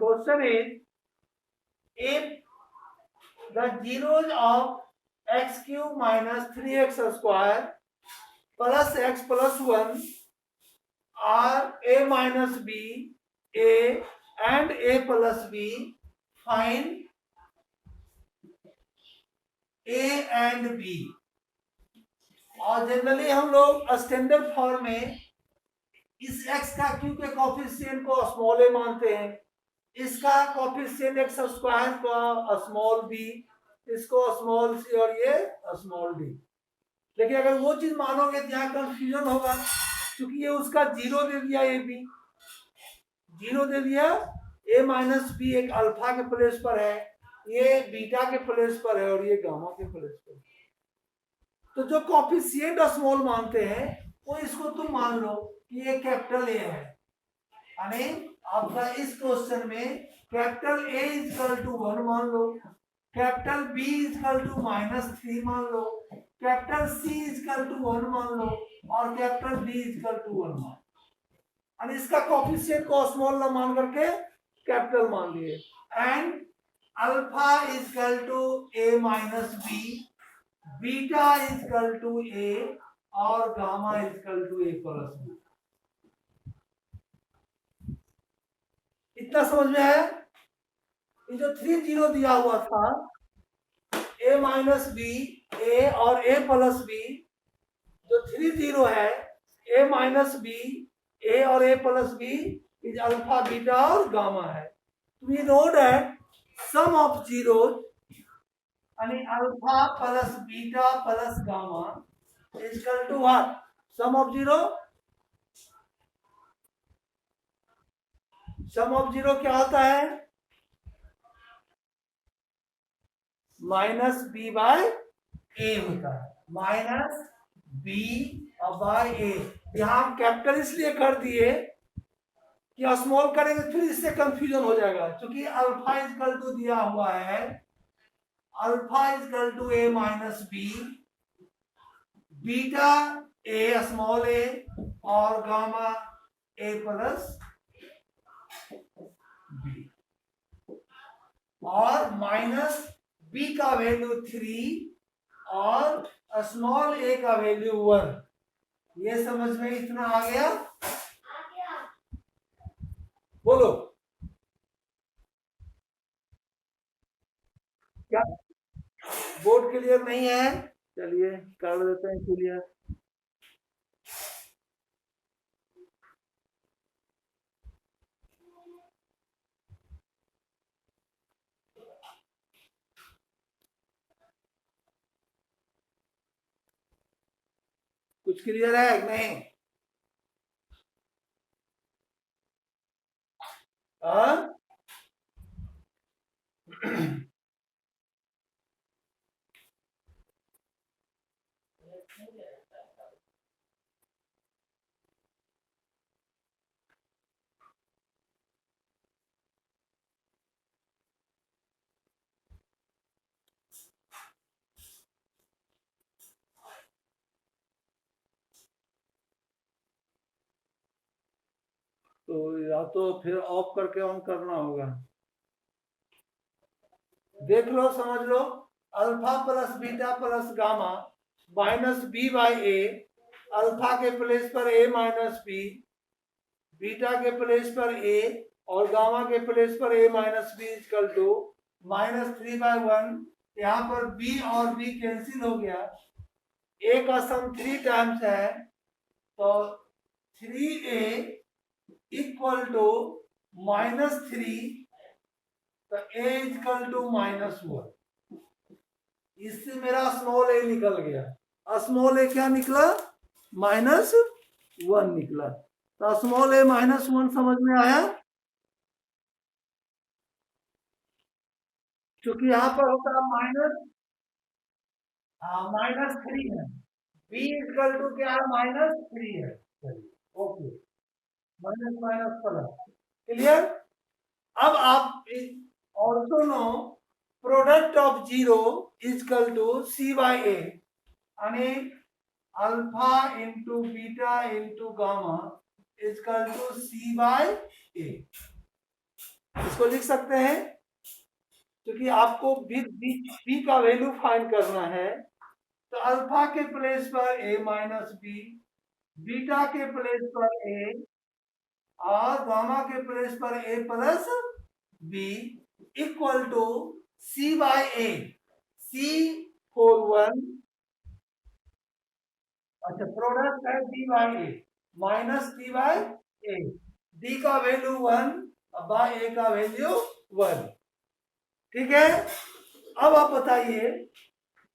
question is, if the zeros of x cube minus 3x square plus x plus 1 are a minus b, a and a plus b, find a and b. और generally हम लोग standard form में इस x का q के coefficient को small a मानते हैं, इसका कोफिशिएंट x स्क्वायर को स्मॉल b, इसको स्मॉल c और ये स्मॉल d. लेकिन अगर वो चीज मानोगे तो यहाँ कंफ्यूजन होगा, क्योंकि ये उसका जीरो दे दिया, ए बी जीरो दे दिया, a माइनस बी एक अल्फा के प्लेस पर है, ये बीटा के प्लेस पर है और ये गामा के प्लेस पर है. तो जो कोफिशिएंट स्मॉल मानते हैं वो इसको तुम मान लो कि ये कैपिटल ए है. यानी आपका इस क्वेश्चन में कैपिटल ए इक्वल टू 1 मान लो, कैपिटल बी इक्वल टू -3 मान लो, कैपिटल सी इक्वल टू 1 मान लो और कैपिटल डी इक्वल टू 1 मान लो. और इसका कोफिशिएंट को स्मॉल ना मान करके कैपिटल मान लिए. And alpha equal to A minus B, beta equal to A और gamma equal to A plus B. इतना समझ में आया? ये जो 3 जीरो दिया हुआ था, a माइनस बी, ए और a प्लस बी, जो 3 जीरो है, a माइनस बी, ए और a plus B is alpha, beta और गामा है. We know that sum of zeros यानी alpha plus beta plus gamma is equal to what? Sum of zero. Sum of zero क्या होता है? Minus B bye ए होता है, minus B bye ए. यहां हम कैपिटल इसलिए कर दिए कि स्मॉल करेंगे फिर इससे कंफ्यूजन हो जाएगा, क्योंकि अल्फा इक्वल टू दिया हुआ है, alpha equal to A minus B, beta A small A और गामा ए प्लस बी. और माइनस बी का वैल्यू 3 और स्मॉल ए का वैल्यू 1. ये समझ में इतना आ गया? बोलो क्या बोर्ड क्लियर नहीं है? चलिए कर देते हैं क्लियर. कुछ क्लियर है कि नहीं? तो या तो फिर ऑफ करके ऑन करना होगा. देख लो, समझ लो. Alpha plus beta plus gamma minus B by A, alpha के प्लेस पर ए माइनस बी, बीटा के प्लेस पर ए और गामा के प्लेस पर A minus B equal to -3/1. यहाँ पर b और b कैंसिल हो गया, a का सम 3 टाइम्स है, तो 3a इक्वल टू -3, तो a इक्वल टू -1. इससे मेरा स्मॉल a निकल गया. स्मॉल a क्या निकला? -1 निकला. तो स्मॉल a -1 समझ में आया? क्योंकि यहाँ पर होता है -3 है, b इक्वल टू क्या है? -3 है. Okay, minus minus plus. Clear? अब आप also know product of zero equal to C by A, यानी alpha into beta into gamma equal to C by A. इसको इसको लिख सकते हैं, क्योंकि आपको बी का वैल्यू फाइंड करना है। तो अल्फा के प्लेस पर a माइनस बी, बीटा के प्लेस पर a और गामा के प्लेस पर a plus b equal to c by a। c four one, अच्छा प्रोडक्ट है d by a minus d by a, d का वैल्यू 1 बाय a का value 1। ठीक है, अब आप बताइए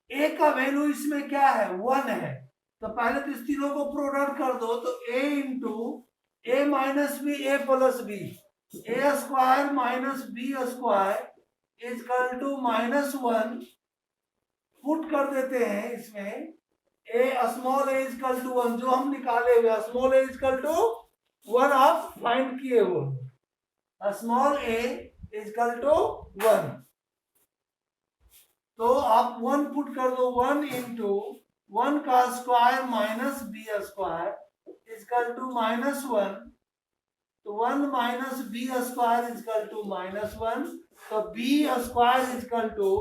a का वैल्यू इसमें क्या है, 1 है। तो पहले तो इस तीनों को प्रोडक्ट कर दो, तो a into a minus b a plus b, a square minus b square equal to -1 put कर देते हैं इसमें। A small a equal to 1 जो हम निकाले हुए, स्मॉल ए इजकल टू 1 आप फाइंड किए हुए, स्मॉल ए इजकल टू 1। तो आप 1 पुट कर दो, 1 इंटू 1 का square minus b square equal to -1। तो 1 minus b square equal to -1। तो बी स्क्वायर इजकल टू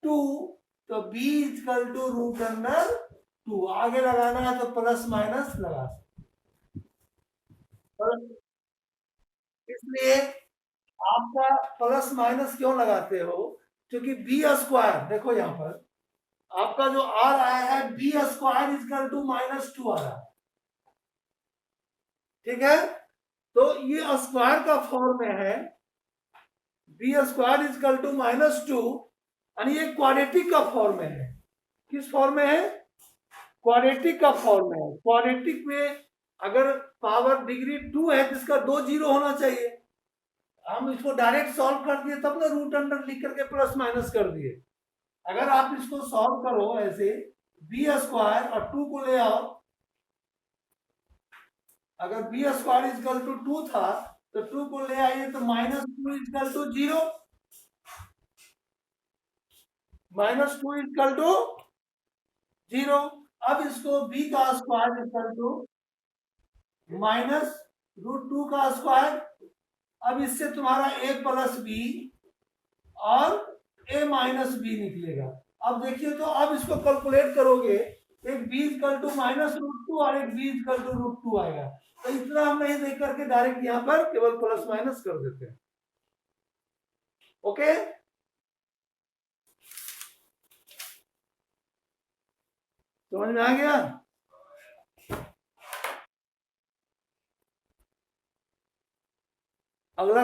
2। तो b equal to root under 2। आगे लगाना है तो प्लस माइनस लगा सकते, इसलिए आपका प्लस माइनस क्यों लगाते हो, क्योंकि बी स्क्वायर देखो यहां पर आपका जो आ रहा है बी स्क्वायर इजकल टू -2 आ रहा है। ठीक है, तो ये स्क्वायर का फॉर्म में है, बी स्क्वायर इजकल टू -2 यानी ये क्वाड्रेटिक का फॉर्म में है। किस फॉर्म में है, क्वाड्रेटिक का फॉर्म में है। क्वाड्रेटिक में अगर पावर डिग्री 2 है तो इसका 2 जीरो होना चाहिए। हम इसको डायरेक्ट सॉल्व कर दिए तब ना रूट अंडर लिख करके प्लस माइनस कर दिए। अगर आप इसको सॉल्व करो ऐसे, बी स्क्वायर और 2 को ले आओ, अगर बी स्क्वायर इजकल टू 2 था तो 2 को ले आइए तो -2 इजकल टू 0, -2 इजकल टू 0। अब इसको b का स्क्वायर इजकल टू -√2 का स्क्वायर। अब इससे तुम्हारा a प्लस बी और a माइनस बी निकलेगा। अब देखिए, तो अब इसको कैलकुलेट करोगे, एक b इजकल टू -√2 और एक b इजकल टू √2 आएगा। तो इतना हम नहीं देख करके डायरेक्ट यहां पर केवल प्लस माइनस कर देते हैं। ओके, समझ में आ गया। अगला